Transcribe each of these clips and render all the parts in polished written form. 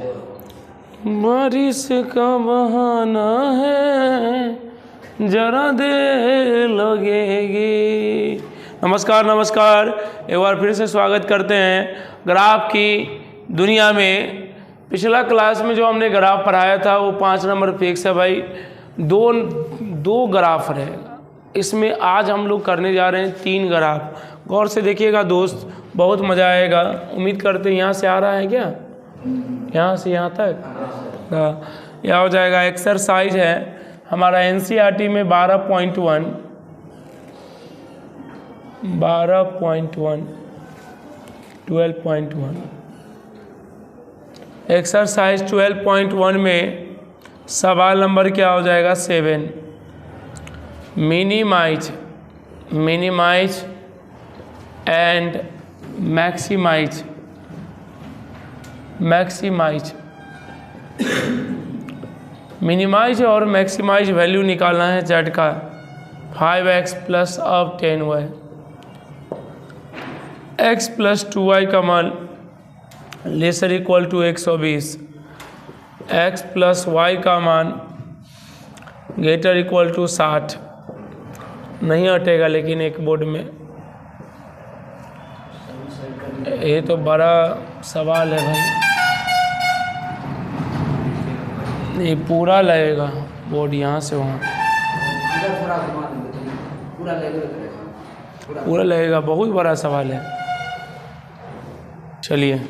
बारिश का बहाना है, जरा देर लगेगी। नमस्कार, एक बार फिर से स्वागत करते हैं ग्राफ की दुनिया में। पिछला क्लास में जो हमने ग्राफ पढ़ाया था वो 5 नंबर फिक्स है भाई। दो ग्राफ रहेगा इसमें। आज हम लोग करने जा रहे हैं 3 ग्राफ। गौर से देखिएगा दोस्त, बहुत मज़ा आएगा। उम्मीद करते हैं यहाँ से आ रहा है क्या, यहाँ से यहाँ तक। यह हो जाएगा एक्सरसाइज है हमारा NCERT में 12.1 12.1 एक्सरसाइज 12.1 में सवाल नंबर क्या हो जाएगा 7। मिनिमाइज एंड मैक्सिमाइज मिनिमाइज और मैक्सिमाइज वैल्यू निकालना है z का। 5x प्लस अब 10y, x प्लस 2y का मान lesser equal to 120, x plus y का मान ग्रेटर इक्वल टू 60। नहीं हटेगा लेकिन एक बोर्ड में। ये तो बड़ा सवाल है भाई, ये पूरा लगेगा बोर्ड यहाँ से वहाँ, पूरा लगेगा। बहुत बड़ा सवाल है। चलिए,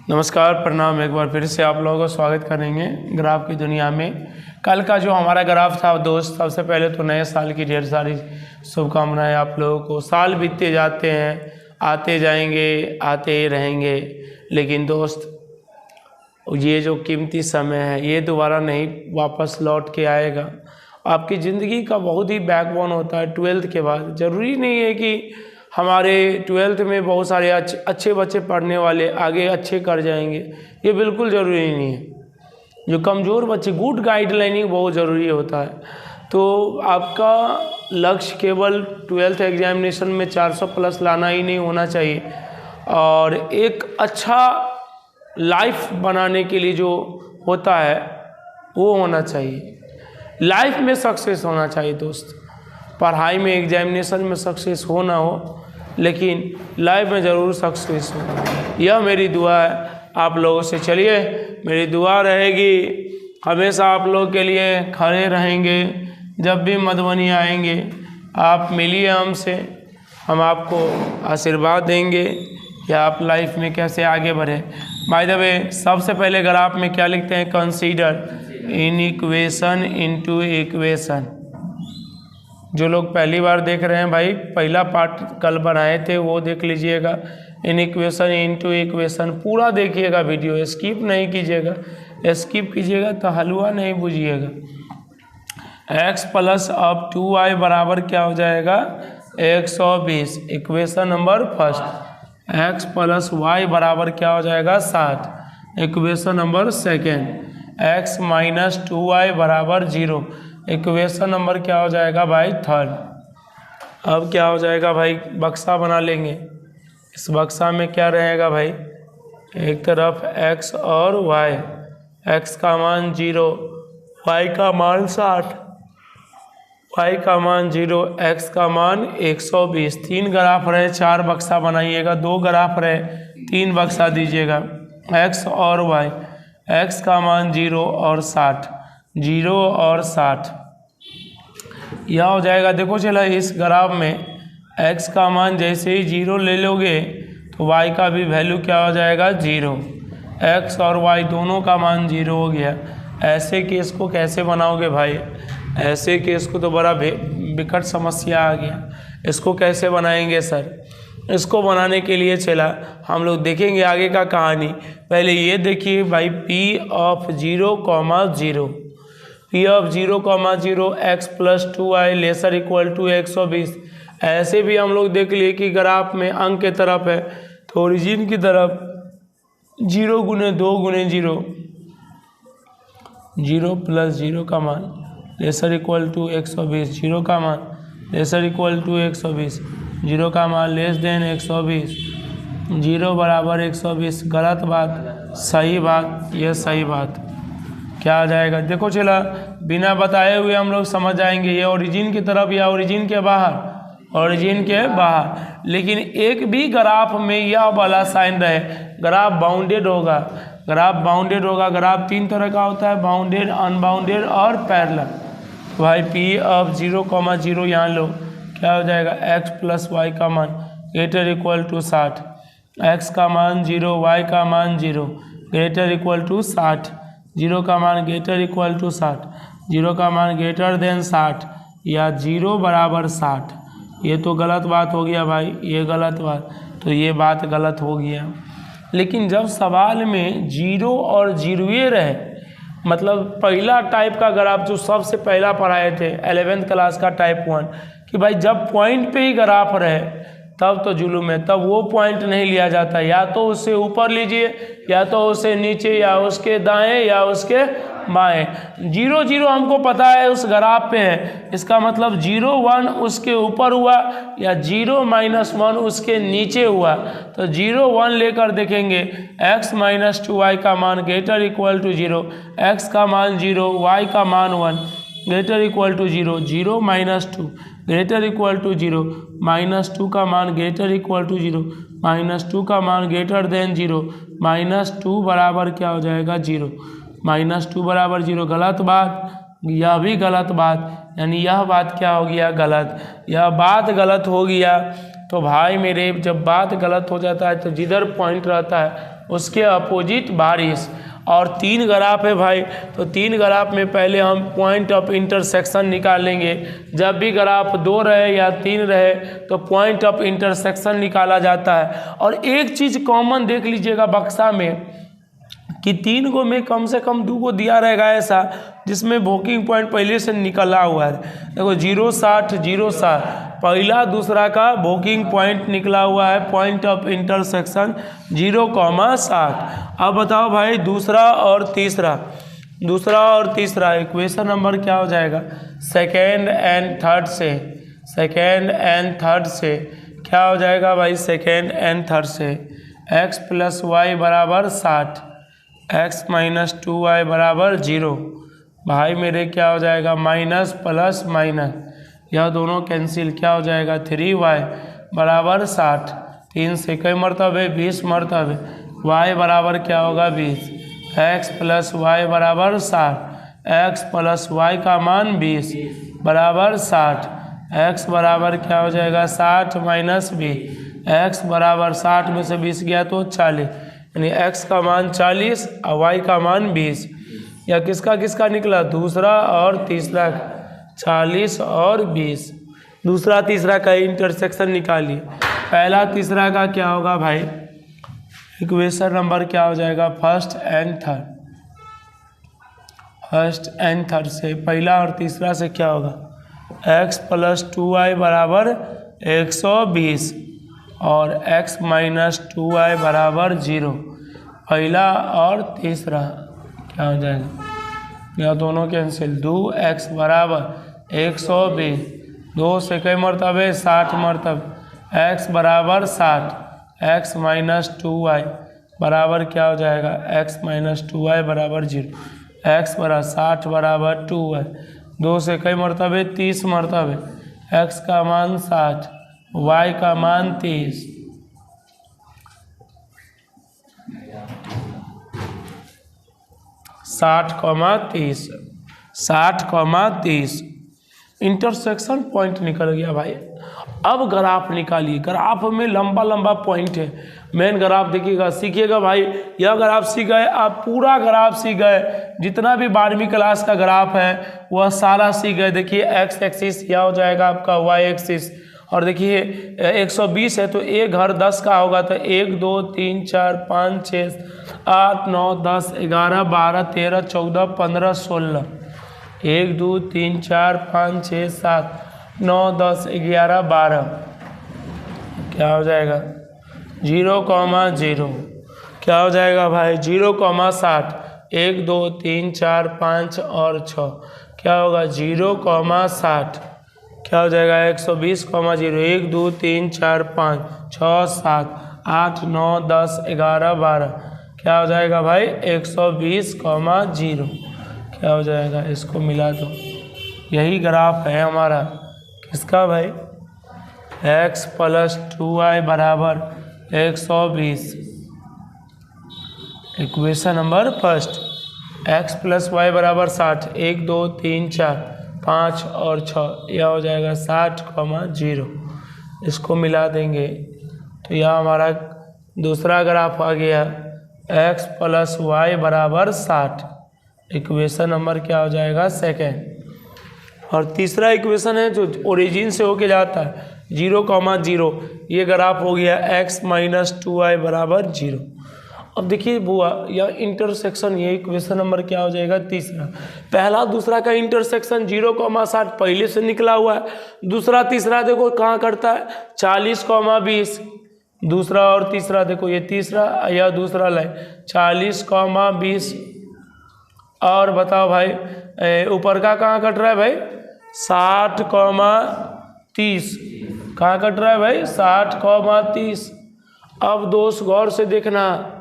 नमस्कार, प्रणाम। एक बार फिर से आप लोगों को स्वागत करेंगे ग्राफ की दुनिया में। कल का जो हमारा ग्राफ था दोस्त, सबसे पहले तो नए साल की ढेर सारी शुभकामनाएं आप लोगों को। साल बीतते जाते हैं, आते जाएंगे, आते ही रहेंगे, लेकिन दोस्त ये जो कीमती समय है ये दोबारा नहीं वापस लौट के आएगा। आपकी ज़िंदगी का बहुत ही बैकबोन होता है 12th के बाद। ज़रूरी नहीं है कि हमारे 12th में बहुत सारे अच्छे बच्चे पढ़ने वाले आगे अच्छे कर जाएंगे, ये बिल्कुल ज़रूरी नहीं है। जो कमज़ोर बच्चे, गुड गाइडलाइनिंग बहुत ज़रूरी होता है। तो आपका लक्ष्य केवल 12th एग्जामिनेशन में 400 प्लस लाना ही नहीं होना चाहिए, और एक अच्छा लाइफ बनाने के लिए जो होता है वो होना चाहिए। लाइफ में सक्सेस होना चाहिए दोस्त। पढ़ाई में, एग्जामिनेशन में सक्सेस हो ना हो, लेकिन लाइफ में ज़रूर सक्सेस हो। यह मेरी दुआ है आप लोगों से। चलिए, मेरी दुआ रहेगी हमेशा आप लोग के लिए खड़े रहेंगे। जब भी मधुबनी आएंगे आप मिलिए हमसे, हम आपको आशीर्वाद देंगे कि आप लाइफ में कैसे आगे बढ़े। बाय द वे, सबसे पहले ग्राफ में क्या लिखते हैं, consider in equation into equation. जो लोग पहली बार देख रहे हैं भाई, पहला पार्ट कल बनाए थे वो देख लीजिएगा। इन इक्वेशन इनटू इक्वेशन पूरा देखिएगा वीडियो, स्किप नहीं कीजिएगा। स्किप कीजिएगा तो हलवा नहीं बुझिएगा। x प्लस अब 2y बराबर क्या हो जाएगा 120, equation number first. x plus y बराबर क्या हो जाएगा 60, equation number second. x minus 2y बराबर 0, इक्वेशन नंबर क्या हो जाएगा भाई थर्ड। अब क्या हो जाएगा भाई, बक्सा बना लेंगे। इस बक्सा में क्या रहेगा भाई, एक तरफ x और y, x का मान 0, y का मान 60, y का मान 0, x का मान 120। 3 ग्राफ रहे, 4 बक्सा बनाइएगा। 2 ग्राफ रहे, 3 बक्सा दीजिएगा। x और y, x का मान 0 और 60, 0 और 60। यह हो जाएगा, देखो चला इस ग्राफ में x का मान जैसे ही 0 ले लोगे तो y का भी वैल्यू क्या हो जाएगा 0। x और y दोनों का मान 0 हो गया। ऐसे केस को कैसे बनाओगे भाई, ऐसे केस को तो बड़ा विकट समस्या आ गया। इसको कैसे बनाएंगे सर? इसको बनाने के लिए चला हम लोग देखेंगे आगे का कहानी। पहले ये देखिए भाई, p of 0, 0, p of 0, 0 x plus 2y lesser equal to 120। ऐसे भी हम लोग देख लिए कि ग्राफ में अंक के तरफ है तो ओरिजिन की तरफ 0 गुने 2 गुने 0, 0 प्लस 0 का मान लेसर इक्वल टू 120, 0 का मान लेसर इक्वल टू 120, 0 का मान लेस देन 120, 0 बराबर 120, गलत बात, सही बात, ये सही बात। क्या आ जाएगा? देखो चला, बिना बताए हुए हम लोग समझ जाएंगे ये ओरिजिन की तरफ या ओरिजिन के बाहर, ओरिजिन के बाहर। लेकिन एक भी ग्राफ में यह वाला साइन रहे, ग्राफ बाउंडेड होगा, ग्राफ बाउंडेड होगा। ग्राफ 3 तरह का होता है, बाउंडेड, अनबाउंडेड और पैरेलल। भाई P ऑफ 0,0 यहाँ लो, क्या हो जाएगा? x प्लस वाई का मान ग्रेटर इक्वल टू 60, x का मान 0, y का मान 0, ग्रेटर इक्वल टू 60, 0 का मान ग्रेटर इक्वल टू 60, 0 का मान ग्रेटर देन 60 या 0 बराबर 60। ये तो गलत बात हो गया भाई, ये गलत बात, तो ये बात गलत हो गया। लेकिन जब सवाल में 0 और 0 रहे, मतलब पहला टाइप का ग्राफ जो सबसे पहला पढ़ाए थे 11th क्लास का टाइप 1, कि भाई जब पॉइंट पे ही ग्राफ रहे तब तो जुलूम है, तब वो पॉइंट नहीं लिया जाता, या तो उससे ऊपर लीजिए, या तो उससे नीचे, या उसके दाएं या उसके बाएं। 0 0 हमको पता है उस ग्राफ पे है, इसका मतलब 0 1 उसके ऊपर हुआ या 0 -1 उसके नीचे हुआ। तो 0 1 लेकर देखेंगे, x - 2y का मान ग्रेटर इक्वल टू 0, x का मान 0, y का मान 1 greater equal to 0, 0 - 2 greater equal to 0, -2 का मान ग्रेटर इक्वल टू 0, -2 का मान ग्रेटर देन 0, -2 बराबर क्या हो जाएगा? 0, -2 बराबर 0। गलत बात, यह भी गलत बात, यानी यह बात क्या हो गया? गलत। यह बात गलत हो गया। तो भाई मेरे, जब बात गलत हो जाता है तो जिधर पॉइंट रहता है उसके अपोजिट बारिश। और 3 ग्राफ है भाई, तो 3 ग्राफ में पहले हम पॉइंट ऑफ इंटरसेक्शन निकाल लेंगे। जब भी ग्राफ 2 रहे या 3 रहे तो पॉइंट ऑफ इंटरसेक्शन निकाला जाता है। और एक चीज़ कॉमन देख लीजिएगा बक्सा में, कि 3 को में कम से कम 2 को दिया रहेगा ऐसा जिसमें बुकिंग पॉइंट पहले से निकला हुआ है। देखो 0 60 0 60, पहला दूसरा का बुकिंग पॉइंट निकला हुआ है, पॉइंट ऑफ इंटरसेक्शन 0,60। अब बताओ भाई दूसरा और तीसरा, दूसरा और तीसरा इक्वेशन नंबर क्या हो जाएगा? सेकेंड एंड थर्ड से, सेकेंड एंड थर्ड से क्या हो जाएगा भाई? सेकेंड एंड थर्ड से x प्लस वाई बराबर 60, x - 2y बराबर 0। भाई मेरे क्या हो जाएगा? माइनस प्लस माइनस, यह दोनों कैंसिल, क्या हो जाएगा? 3y बराबर 60, 3 से कई मरतबे 20 मरतबे, y बराबर क्या होगा? 20, x प्लस वाई बराबर 60, x प्लस वाई का मान 20 बराबर 60, x बराबर क्या हो जाएगा? 60 माइनस 20, x बराबर 60 में से 20 गया तो 40, यानी x का मान 40 और y का मान 20। या किसका किसका निकला? दूसरा और तीसरा, 40 और 20। दूसरा तीसरा का इंटरसेक्शन निकालिए। पहला तीसरा का क्या होगा भाई? इक्वेशन नंबर क्या हो जाएगा? First and third, first and third से पहला और तीसरा से क्या होगा? x प्लस 2y बराबर 120 और x माइनस 2y बराबर 0। पहला और तीसरा क्या हो जाएगा? यह दोनों कैंसिल, 2x बराबर 120, 2 से कई मरतबे 60 मरतबे, x बराबर 60, x माइनस 2y बराबर क्या हो जाएगा? x माइनस 2y बराबर 0, x बराबर 60 बराबर 2y, 2 से कई मरतबे 30 मरतबे, x का मान 60, y का मान 30। 60,30, 60,30 इंटरसेक्शन पॉइंट निकल गया भाई। अब ग्राफ निकालिए, ग्राफ में लंबा लंबा पॉइंट है, मेन ग्राफ देखिएगा, सीखिएगा भाई। यह ग्राफ सीख गए आप, पूरा ग्राफ सीख गए, जितना भी 12वीं क्लास का ग्राफ है वह सारा सीख गए। देखिए x एक्सिस यह हो जाएगा आपका y एक्सिस, और देखिए 120 है तो एक घर 10 का होगा, तो 1 2 3 4 5 6 8 9 10 11 12 13 14 15 16, 1 2 3 4 5 6 7 9 10 11 12, क्या हो जाएगा? 0,0, क्या हो जाएगा भाई? 0,60, 1 2 3 4 5 और 6, क्या होगा? 0,60, क्या हो जाएगा? 120,0, 1 2 3 4 5 6 7 8 9 10 11 12 क्या हो जाएगा भाई 120,0 क्या हो जाएगा, इसको मिला दो। यही ग्राफ है हमारा किसका भाई, x + 2y बराबर 120। Equation number first, x + y बराबर 60, 1 2 3 4 5 और 6, यह हो जाएगा 60,0। इसको मिला देंगे तो यह हमारा दूसरा ग्राफ आ गया, x + y बराबर 60। इक्वेशन नंबर क्या हो जाएगा सेकेंड। और तीसरा इक्वेशन है जो ओरिजिन से होके जाता है 0,0, ये ग्राफ हो गया x - 2y बराबर 0। अब देखिए बुआ यह इंटरसेक्शन, ये इक्वेशन नंबर क्या हो जाएगा तीसरा। पहला दूसरा का इंटरसेक्शन 0,60 पहले से निकला हुआ है, दूसरा तीसरा देखो कहाँ करता है 40,20। दूसरा और तीसरा देखो, ये तीसरा या दूसरा लाइन 40,20। और बताओ भाई ऊपर का कहाँ कट रहा है भाई 60,30। कहाँ कट रहा है भाई 60,30। अब दोस्त गौर से देखना,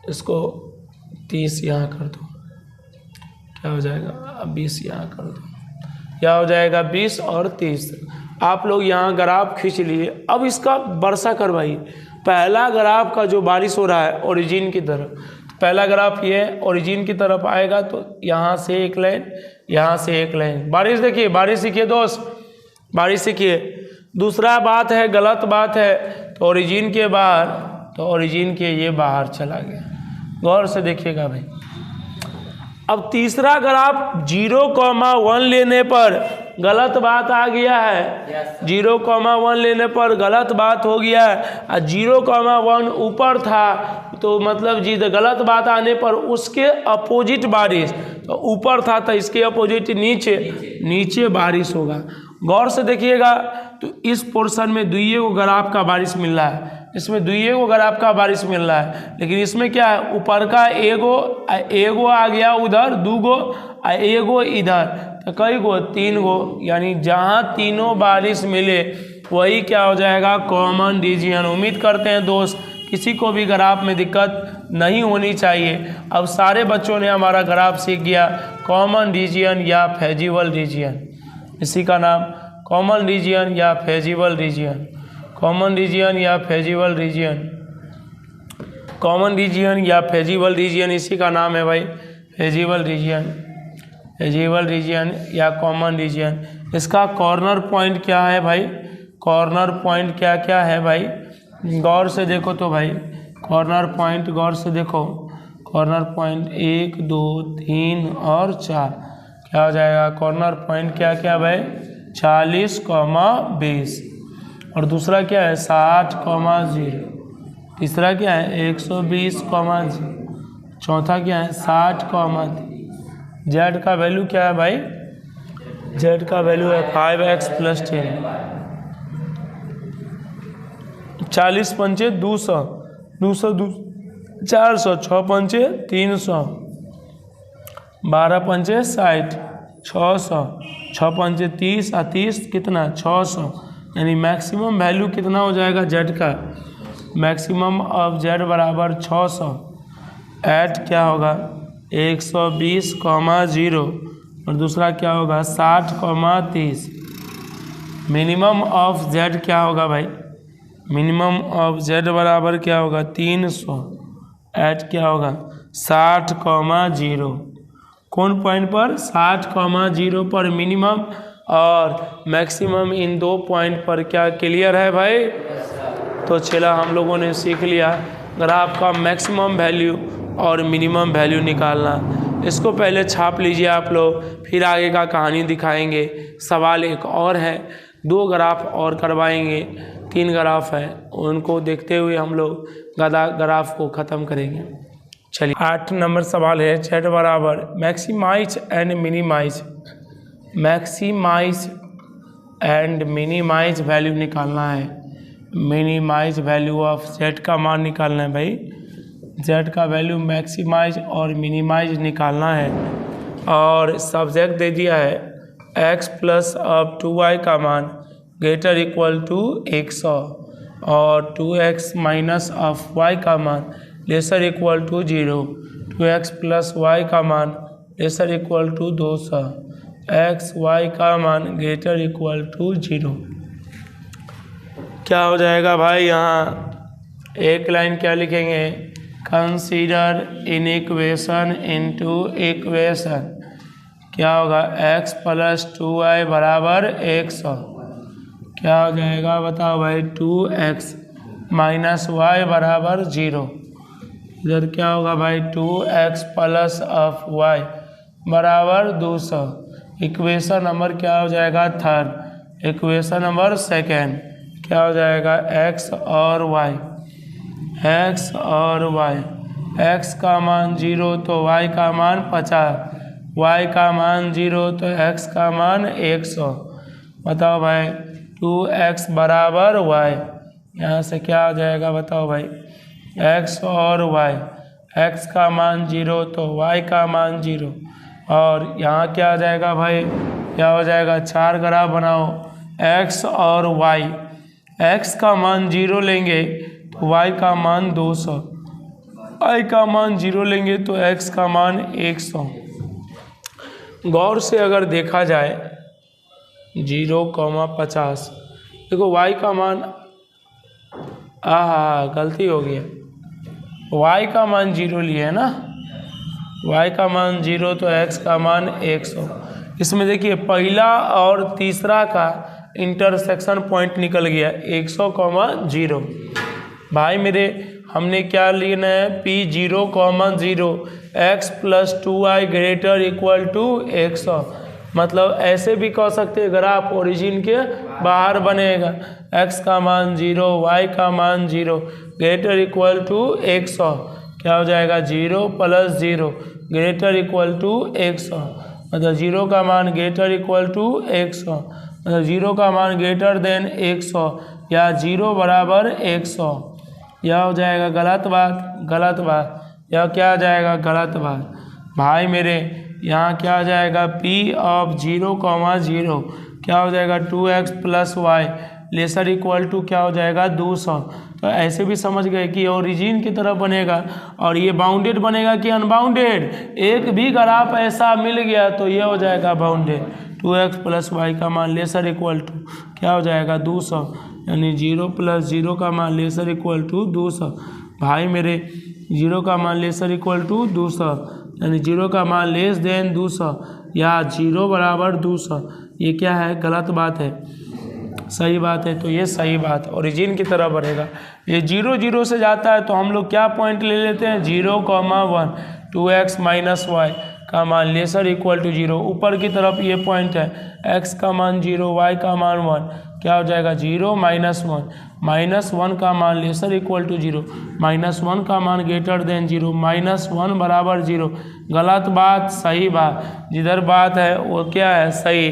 इसको 30 यहाँ कर दो, क्या हो जाएगा, अब 20 यहाँ कर दो, क्या हो जाएगा 20 और 30। आप लोग यहाँ ग्राफ खींच लिए। अब इसका वर्षा करवाइए। पहला ग्राफ का जो बारिश हो रहा है ओरिजिन की तरफ, पहला ग्राफ ये ओरिजिन की तरफ आएगा तो यहाँ से एक लाइन, यहाँ से एक लाइन। बारिश देखिए, बारिश सीखिए दोस्त, बारिश सीखिए। दूसरा बात है, गलत बात है तो ओरिजिन के बाहर, तो ओरिजिन के ये बाहर चला गया। गौर से देखिएगा भाई। अब तीसरा ग्राफ 0,1 लेने पर गलत बात आ गया है, 0,1 लेने पर गलत बात हो गया है। 0,1 ऊपर था तो मतलब जी गलत बात आने पर उसके अपोजिट बारिश, तो ऊपर था तो इसके अपोजिट नीचे, नीचे बारिश होगा। गौर से देखिएगा तो इस पोर्शन में दुइये को ग्राफ का बारिश मिल रहा है, इसमें दुइये को ग्राफ का बारिश मिल रहा है, लेकिन इसमें क्या है ऊपर का एगो आ गया उधर, दूगो एगो इधर, तो कई गो 3 गो, यानी जहाँ तीनों बारिश मिले वही क्या हो जाएगा कॉमन रीजियन। उम्मीद करते हैं दोस्त किसी को भी ग्राफ में दिक्कत नहीं होनी चाहिए। अब सारे बच्चों ने हमारा ग्राफ सीख गया, कॉमन रीजियन या फेजिबल रीजियन, इसी का नाम कॉमन रीजियन या फेजिबल रीजियन, कॉमन रीजियन या फेजिबल रीजियन, कॉमन रीजियन या फेजिबल रीजियन, इसी का नाम है भाई फेजिबल रीजियन, फेजिबल रीजियन या कॉमन रीजियन। इसका कॉर्नर पॉइंट क्या है भाई, कॉर्नर पॉइंट क्या क्या है भाई, गौर से देखो तो भाई कॉर्नर पॉइंट, गौर से देखो कॉर्नर पॉइंट 1 2 3 और 4, क्या हो जाएगा कॉर्नर पॉइंट क्या क्या भाई 40,20। और दूसरा क्या है 60,0, तीसरा क्या है 120,0, चौथा क्या है 60,0। जेड का वैल्यू क्या है भाई, जेड का वैल्यू है 5x + 10, 40 पंचे 200, 200 400, 6 पंचे 300, 12 पंचे 60, 600, 6 पंचे 30 और 30 कितना 600, यानी मैक्सिमम वैल्यू कितना हो जाएगा जेड का, मैक्सिमम ऑफ जेड बराबर 600 एट क्या होगा 120,0 और दूसरा क्या होगा 60,30। मिनिमम ऑफ जेड क्या होगा भाई, मिनिमम ऑफ जेड बराबर क्या होगा 300 एट क्या होगा 60,0। कौन पॉइंट पर 60,0 पर मिनिमम और मैक्सिमम, इन 2 पॉइंट पर क्या क्लियर है भाई। तो चला हम लोगों ने सीख लिया ग्राफ का मैक्सिमम वैल्यू और मिनिमम वैल्यू निकालना। इसको पहले छाप लीजिए आप लोग, फिर आगे का कहानी दिखाएंगे। सवाल एक और है, 2 ग्राफ और करवाएंगे, 3 ग्राफ है, उनको देखते हुए हम लोग ग्राफ को ख़त्म करेंगे। चलिए 8 नंबर सवाल है, जेड बराबर maximise and minimise, maximise and minimise value निकालना है। मिनिमाइज वैल्यू ऑफ जेड का मान निकालना है भाई, जेड का वैल्यू मैक्सिमाइज और मिनिमाइज निकालना है। और सब्जेक्ट दे दिया है x + 2y का मान ग्रेटर इक्वल टू 100, और 2x माइनस ऑफ y का मान lesser equal to 0, 2x plus y का मान lesser equal to 200, x y का मान ग्रेटर इक्वल टू 0। क्या हो जाएगा भाई, यहाँ एक लाइन क्या लिखेंगे, consider in equation into equation. क्या होगा, x प्लस 2y बराबर 100। क्या हो जाएगा बताओ भाई, 2x माइनस y बराबर 0। इधर क्या होगा भाई, 2x प्लस ऑफ y बराबर 200। इक्वेशन नंबर क्या हो जाएगा, थर्ड। इक्वेशन नंबर सेकेंड क्या हो जाएगा, x और y, x और y, x का मान 0 तो y का मान 50, y का मान 0 तो x का मान 100। बताओ भाई, 2x बराबर y, यहाँ से क्या हो जाएगा बताओ भाई, x और y, x का मान 0 तो y का मान 0, और यहाँ क्या आ जाएगा भाई, क्या हो जाएगा, 4 ग्राफ बनाओ, x और y, x का मान 0 लेंगे तो y का मान 200, y का मान 0 लेंगे तो x का मान 100। गौर से अगर देखा जाए 0,50, देखो y का मान, गलती हो गया, y का मान 0 लिए है ना, y का मान 0 तो x का मान 100। इसमें देखिए पहला और तीसरा का इंटरसेक्शन पॉइंट निकल गया 100,0। भाई मेरे हमने क्या लेना है, P0,0 x plus 2y greater equal to 100। मतलब ऐसे भी कह सकते हैं, ग्राफ ओरिजिन के बाहर बनेगा, x का मान 0, y का मान 0 ग्रेटर इक्वल टू 100। क्या हो जाएगा, 0 प्लस 0 ग्रेटर इक्वल टू 100। मतलब 0 का मान ग्रेटर इक्वल टू 100, मतलब 0 का मान ग्रेटर देन 100 या 0 बराबर 100। यह हो जाएगा गलत बात, गलत बात, यह क्या आ जाएगा, गलत बात। भाई मेरे यहाँ क्या आ जाएगा, P ऑफ 0,0 क्या हो जाएगा, 2x plus y lesser equal to क्या हो जाएगा, 200। तो ऐसे भी समझ गए कि ओरिजिन की तरफ बनेगा, और ये बाउंडेड बनेगा कि अनबाउंडेड। एक भी ग्राफ ऐसा मिल गया तो ये हो जाएगा बाउंडेड। 2x प्लस y का मान लेसर इक्वल टू क्या हो जाएगा, 200, यानी 0 प्लस 0 का मान लेसर इक्वल टू 200। भाई मेरे 0 का मान लेसर इक्वल टू 200, यानी 0 का मान लेस देन 200 या 0 बराबर 200। ये क्या है, गलत बात है, सही बात है। तो ये सही बात ओरिजिन की तरह बढ़ेगा। ये 0 0 से जाता है तो हम लोग क्या पॉइंट ले लेते हैं, 0,1, 2x माइनस वाई का मान लेसर इक्वल टू 0। ऊपर की तरफ ये पॉइंट है, x का मान 0, y का मान 1, क्या हो जाएगा 0 माइनस 1, माइनस 1 का मान लेसर इक्वल टू 0, माइनस 1 का मान ग्रेटर देन 0, माइनस 1 बराबर 0। गलत बात सही बात, जिधर बात है वो क्या है, सही।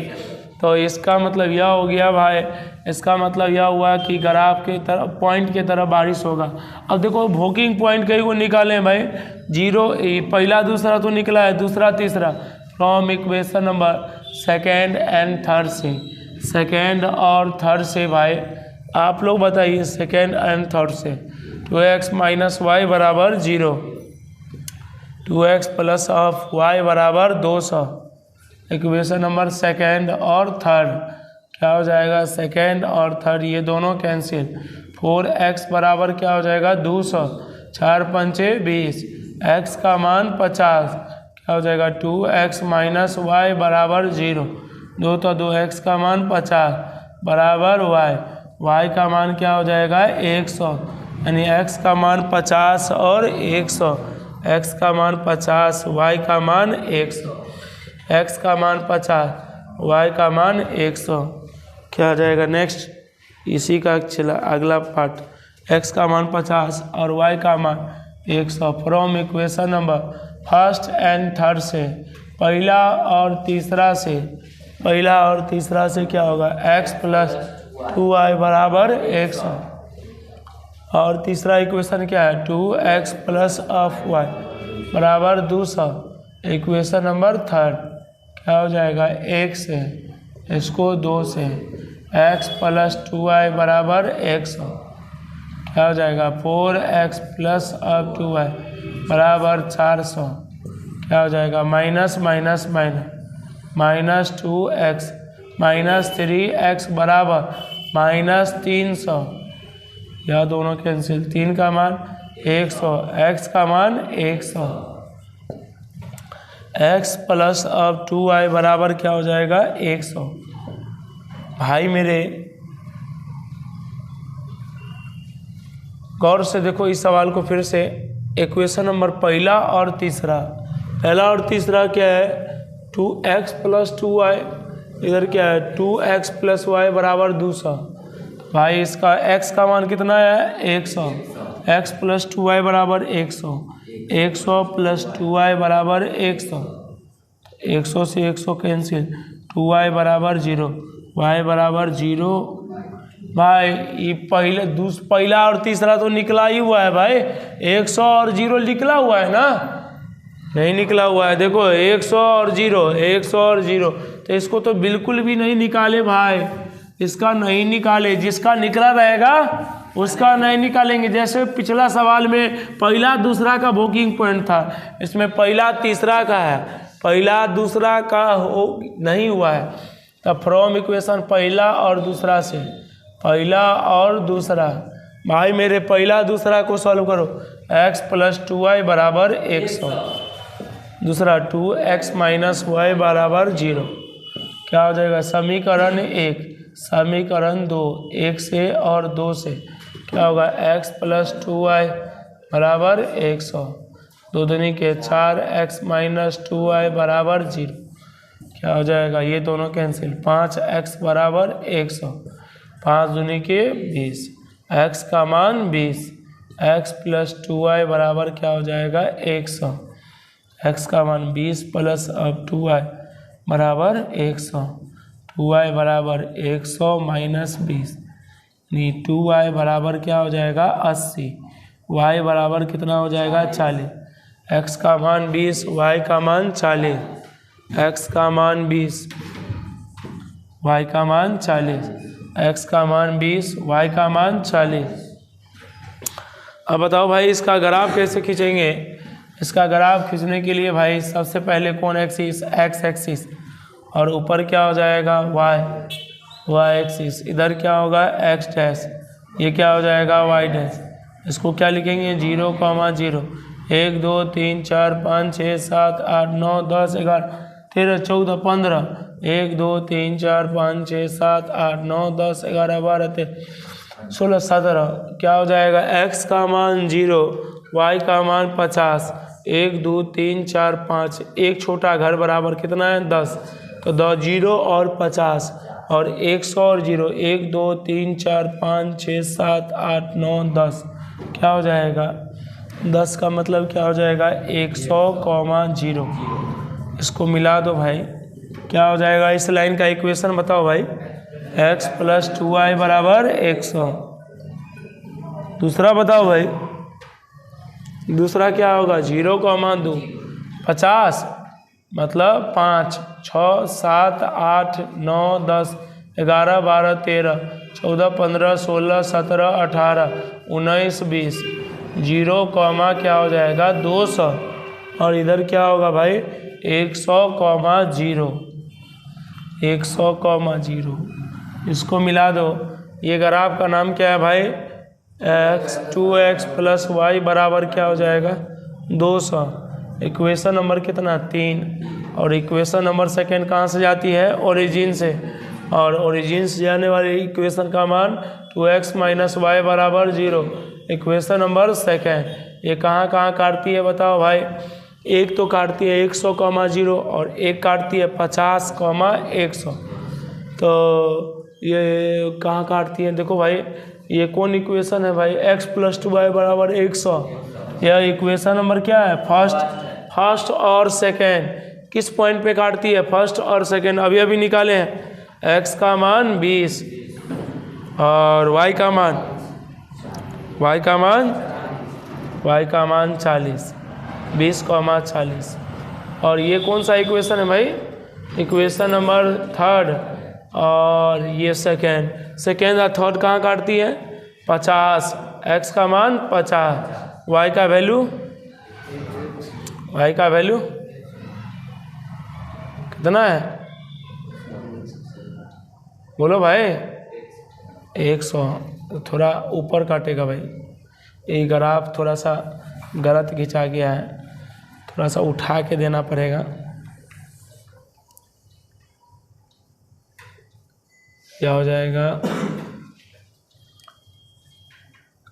तो इसका मतलब यह हो गया भाई, इसका मतलब यह हुआ कि ग्राफ के तरफ पॉइंट के तरफ बारिश होगा। अब देखो वोकिंग पॉइंट कई को निकालें भाई, 0 पहला दूसरा तो निकला है, दूसरा तीसरा from equation number second and third से, सेकेंड और थर्ड से भाई आप लोग बताइए, सेकेंड एंड थर्ड से 2x माइनस वाई बराबर 0, 2x प्लस ऑफ y बराबर 200। इक्वेशन नंबर सेकेंड और थर्ड क्या हो जाएगा, सेकेंड और थर्ड ये दोनों कैंसिल, 4x बराबर क्या हो जाएगा 200, 4 पंचे 20, x का मान 50, क्या हो जाएगा 2x माइनस वाई बराबर 0, 2 तो 2x का मान 50 बराबर y का मान क्या हो जाएगा 100, यानी x का मान 50 और 100, x का मान 50, y का मान 100, x का मान 50, y का मान 100। क्या आ जाएगा नेक्स्ट, इसी का चला अगला पार्ट, x का मान 50 और y का मान 100 from equation number first and third से, पहला और तीसरा से, पहला और तीसरा से क्या होगा x प्लस 2y बराबर 100, और तीसरा इक्वेशन क्या है 2x प्लस ऑफ y बराबर 200। इक्वेशन नंबर थर्ड क्या हो जाएगा 1 से, इसको 2 से, x प्लस 2y बराबर 100। क्या हो जाएगा 4x प्लस अब 2y बराबर 400। क्या हो जाएगा minus minus minus minus 2x minus 3x बराबर माइनस 300। यह दोनों कैंसिल, 3 का मान 100, x का मान 100। x प्लस अब 2y बराबर क्या हो जाएगा 100। भाई मेरे गौर से देखो इस सवाल को फिर से। इक्वेशन नंबर पहला और तीसरा क्या है 2x प्लस 2y, इधर क्या है 2x प्लस y बराबर 200। भाई इसका x का मान कितना है 100, x प्लस 2y बराबर 100, 100 प्लस 2y बराबर 100, 100 से 100 कैंसिल, 2y बराबर 0, y बराबर 0। भाई ये पहला और तीसरा तो निकला ही हुआ है भाई, 100 और 0 निकला हुआ है ना, नहीं निकला हुआ है। देखो 100 और 0, 100 और 0, तो इसको तो बिल्कुल भी नहीं निकाले भाई, इसका नहीं निकाले, जिसका निकला रहेगा उसका नहीं निकालेंगे। जैसे पिछला सवाल में पहला दूसरा का बुकिंग पॉइंट था, इसमें पहला तीसरा का है, पहला दूसरा का नहीं हुआ है। तब फ्रॉम इक्वेशन पहला और दूसरा से, पहला और दूसरा, भाई मेरे पहला दूसरा को सॉल्व करो, x प्लस 2y बराबर 100, दूसरा 2x माइनस y बराबर 0। क्या हो जाएगा समीकरण 1, समीकरण 2, 1 से और 2 से क्या होगा x प्लस 2y बराबर 100, 2 दूनी के 4x माइनस 2y बराबर 0। क्या हो जाएगा ये दोनों कैंसिल, 5x बराबर 100, 5 दूनी के 20, x का मान 20, x प्लस 2y बराबर क्या हो जाएगा 100, x का मान 20 प्लस अब 2y बराबर 100, 2y बराबर 100 माइनस 20, नहीं 2y बराबर क्या हो जाएगा 80, y बराबर कितना हो जाएगा 40, x का मान 20, y का मान 40, x का मान 20, y का मान 40, x का मान 20, y का मान 40। अब बताओ भाई इसका ग्राफ कैसे खींचेंगे। इसका ग्राफ खींचने के लिए भाई सबसे पहले कौन एक्सिस, x एक्सिस, और ऊपर क्या हो जाएगा y एक्सिस, इधर क्या होगा x डैश, ये क्या हो जाएगा y डैश। इसको क्या लिखेंगे 0, 0, 1 2 3 4 5 6 7 8 9 10 11 13 14 15, 1 2 3 4 5 6 7 8 9 10 11 12 13 16 17। क्या हो जाएगा x का मान 0, y का मान 50, 1 2 3 4 5, एक छोटा घर बराबर कितना है 10, तो 0 और 50 और 100 और 0, 1 2 3 4 5 6 7 8 9 10। क्या हो जाएगा 10 का मतलब क्या हो जाएगा 100, 0। इसको मिला दो भाई, क्या हो जाएगा इस लाइन का इक्वेशन बताओ भाई, x प्लस 2y बराबर 100। दूसरा बताओ भाई, दूसरा क्या होगा 0, 2 50 मतलब 5 6 7 8 9 10 11 12 13 14 15 16 17 18 19 20, 0, क्या हो जाएगा 200, और इधर क्या होगा भाई 100, 0, 100, 0। इसको मिला दो, ये ग्राफ का नाम क्या है भाई x प्लस y बराबर क्या हो जाएगा 200। इक्वेशन नंबर कितना 3, और इक्वेशन नंबर सेकंड कहाँ से जाती है ओरिजिन से, और ओरिजिन से जाने वाली इक्वेशन का मान 2x माइनस वाई बराबर 0। इक्वेशन नंबर सेकंड ये कहाँ काटती है बताओ भाई, एक तो काटती है 100, 0 और एक काटती है 50, 100। तो ये कहाँ काटती है देखो भाई, ये कौन इक्वेशन है भाई x प्लस 2y बराबर 100। यह इक्वेशन नंबर क्या है फर्स्ट और सेकेंड, किस पॉइंट पे काटती है फर्स्ट और सेकेंड, अभी निकाले हैं। x का मान 20 और y का मान 40, 20, 40। और ये कौन सा इक्वेशन है भाई, इक्वेशन नंबर थर्ड, और ये सेकेंड और थर्ड कहाँ काटती है 50, x का मान 50, y का वैल्यू कितना है, बोलो भाई 100। थोड़ा ऊपर काटेगा भाई, ये ग्राफ थोड़ा सा गलत खिंचा गया है, थोड़ा सा उठा के देना पड़ेगा। क्या हो जाएगा,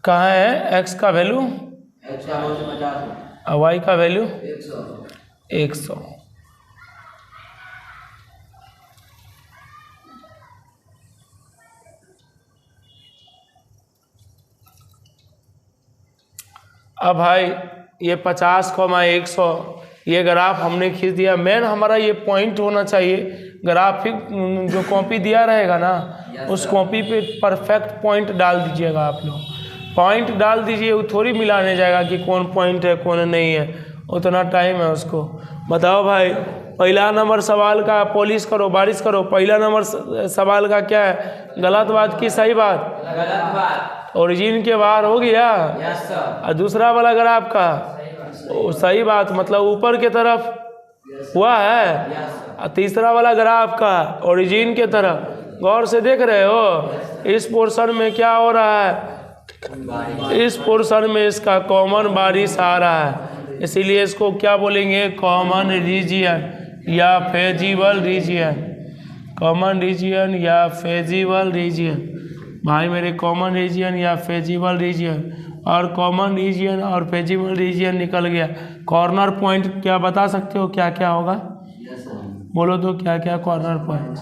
कहाँ है x का वैल्यू, y का वैल्यू 100। अब भाई ये 50,100 ये ग्राफ हमने खींच दिया। मेन हमारा ये पॉइंट होना चाहिए, ग्राफिक जो कॉपी दिया रहेगा ना उस कॉपी पे परफेक्ट पॉइंट डाल दीजिएगा। आप लोग पॉइंट डाल दीजिए, वो थोड़ी मिलाने जाएगा कि कौन पॉइंट है कौन नहीं है, उतना टाइम है उसको। बताओ भाई, पहला नंबर सवाल का पॉलिश करो, बारिश करो। पहला नंबर सवाल का क्या है, गलत बात की सही बात, गलत बात, ओरिजिन के बाहर हो गया। और दूसरा वाला ग्राफ का सही बात, मतलब ऊपर के तरफ हुआ है। और तीसरा वाला ग्राफ का ओरिजिन के तरफ, गौर से देख रहे हो। इस पोर्शन में क्या हो रहा है, इस पोर्शन में इसका कॉमन बारिश आ रहा है, इसीलिए इसको क्या बोलेंगे, कॉमन रीजियन या फेजिबल रीजियन। कॉमन रीजियन या फेजिबल रीजियन, भाई मेरे कॉमन रीजियन या फेजिबल रीजियन। और कॉमन रीजियन और फेजिबल रीजियन निकल गया। कॉर्नर पॉइंट क्या बता सकते हो, क्या क्या होगा, बोलो तो क्या क्या कॉर्नर पॉइंट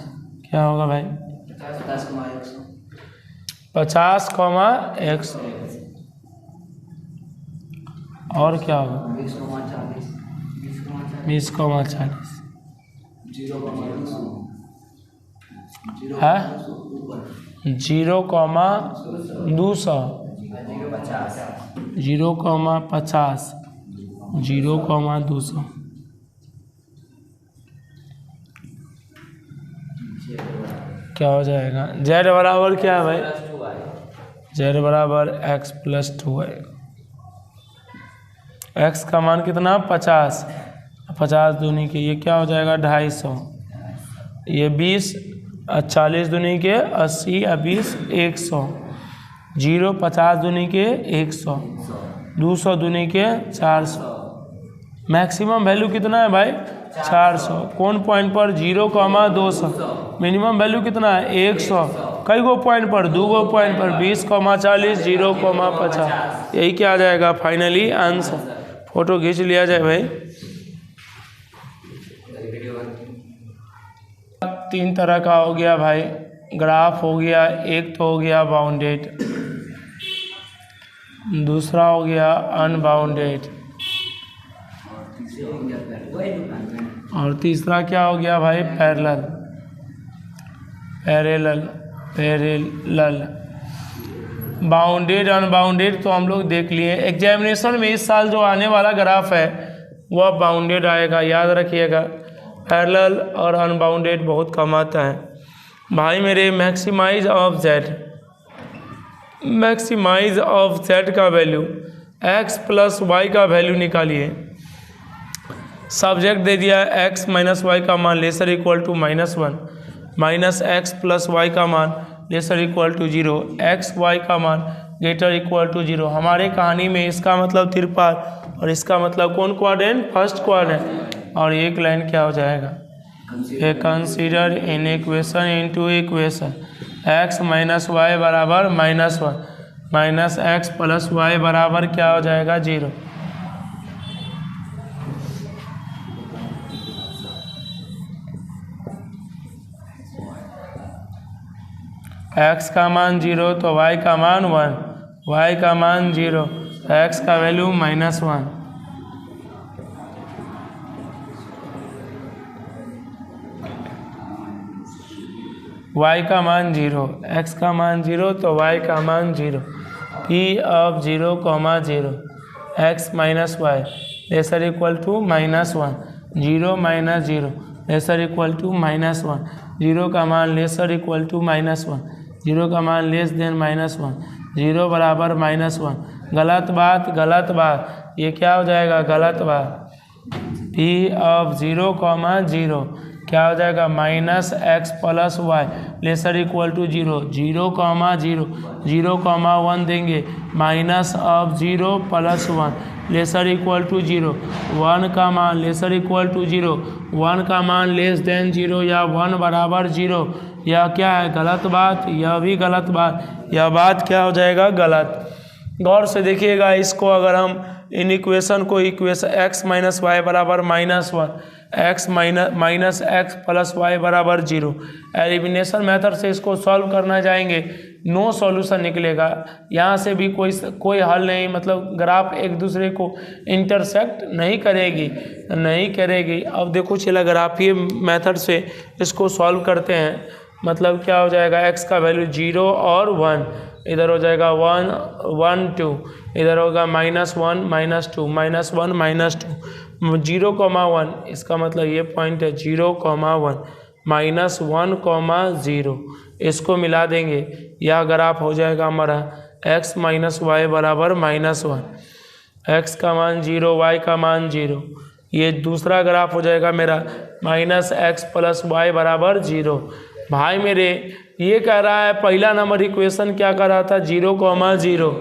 क्या होगा भाई, 50,100 और क्या होगा 20,40 है 0,200 0,50 0,200। क्या हो जाएगा, z बराबर क्या है भाई, z बराबर x + 2y। x का मान कितना 50, 50 दूनी के ये क्या हो जाएगा 250। ये 20 40 दूनी के 80 और 20 100। 0 50 दूनी के 100, 200 दूनी के 400। मैक्सिमम वैल्यू कितना है भाई 400। कौन पॉइंट पर 0,200। मिनिमम वैल्यू कितना है 100। कई गो पॉइंट पर, 2 गो पॉइंट पर 20,40 0,50। यही क्या आ जाएगा फाइनली आंसर। फोटो खींच लिया जाए भाई। 3 तरह का हो गया भाई, ग्राफ हो गया। एक तो हो गया बाउंडेड, दूसरा हो गया अनबाउंडेड, और तीसरा क्या हो गया भाई पैरेलल। बाउंडेड अनबाउंडेड तो हम लोग देख लिए। एग्जामिनेशन में इस साल जो आने वाला ग्राफ है वह बाउंडेड आएगा, याद रखिएगा। पैरेलल और अनबाउंडेड बहुत कम आता है भाई मेरे। मैक्सिमाइज ऑफ जेड का वैल्यू x + y का वैल्यू निकालिए। सब्जेक्ट दे दिया x - y का मान lesser equal to -1, minus x + y का मान lesser equal to 0, x y का मान ग्रेटर इक्वल टू 0। हमारे कहानी में इसका मतलब तिरपाल और इसका मतलब कौन क्वाड्रेंट, फर्स्ट क्वाड्रेंट। और एक लाइन क्या हो जाएगा, a consider in equation into equation x - y बराबर -1 माइनस x + y बराबर क्या हो जाएगा 0। x का मान 0 तो y का मान 1, y का मान 0 x का वैल्यू -1। y का मान 0, x का मान 0 तो y का मान 0। P of 0, 0 x - y lesser equal to -1, 0 - 0 lesser equal to -1, 0 का मान लेसर इक्वल टू -1, 0 का मान लेस देन -1, 0 बराबर -1। गलत बात, ये क्या हो जाएगा गलत बात। P ऑफ 0, 0 क्या हो जाएगा -x + y lesser equal to 0, 0, 0, 0, 1 देंगे minus of 0 + 1 lesser equal to 0, 1 का मान लेसर इक्वल टू 0, 1 का मान लेस देन 0 या 1 बराबर 0, यह क्या है गलत बात, यह भी गलत बात, यह बात क्या हो जाएगा गलत। गौर से देखिएगा इसको, अगर हम इन इक्वेशन को x - y बराबर -1, x माइनस x + y बराबर 0, एलिमिनेशन मेथड से इसको सॉल्व करना जाएंगे, नो सॉल्यूशन निकलेगा। यहाँ से भी कोई हल नहीं, मतलब ग्राफ एक दूसरे को इंटरसेक्ट नहीं करेगी। अब देखो चला ग्राफीय मेथड से इसको सॉल्व करते हैं, मतलब क्या हो जाएगा x का वैल्यू 0 और 1, इधर हो जाएगा 1, 1, 2, इधर होगा -1, -2, -1, -2, 0, 1, इसका मतलब ये पॉइंट है 0, 1, -1, 0, इसको मिला देंगे, यह ग्राफ हो जाएगा हमारा x - y बराबर -1, x का मान 0, y का मान 0। ये दूसरा ग्राफ हो जाएगा मेरा -x + y बराबर 0। भाई मेरे ये कह रहा है पहला नंबर इक्वेशन क्या कर रहा था 0, 0,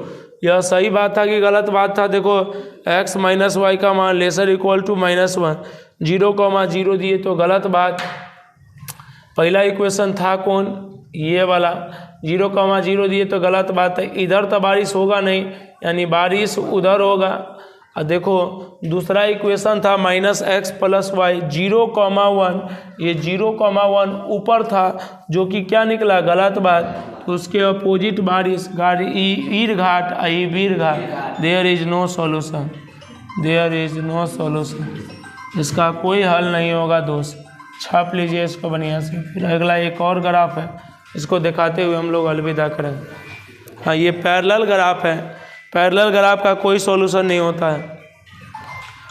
यह सही बात था कि गलत बात था। देखो x - y का मान लेसर इक्वल टू -1, 0, 0 दिए तो गलत बात। पहला इक्वेशन था कौन, ये वाला, 0, 0 दिए तो गलत बात है। इधर तो बारिश होगा नहीं, यानी बारिश उधर होगा। और देखो दूसरा इक्वेशन था -x + y 0, 1, ये 0, 1 ऊपर था, जो कि क्या निकला गलत बात। तो उसके अपोजिट बारिश, ईर घाट, वीर घाट, देयर इज नो सॉल्यूशन, इसका कोई हल नहीं होगा दोस्त। छाप लीजिए इसको बढ़िया से। फिर अगला एक और ग्राफ है, इसको दिखाते हुए हम लोग अलविदा करेंगे। हाँ, ये पैरेलल ग्राफ है, पैरेलल ग्राफ का कोई सॉल्यूशन नहीं होता है,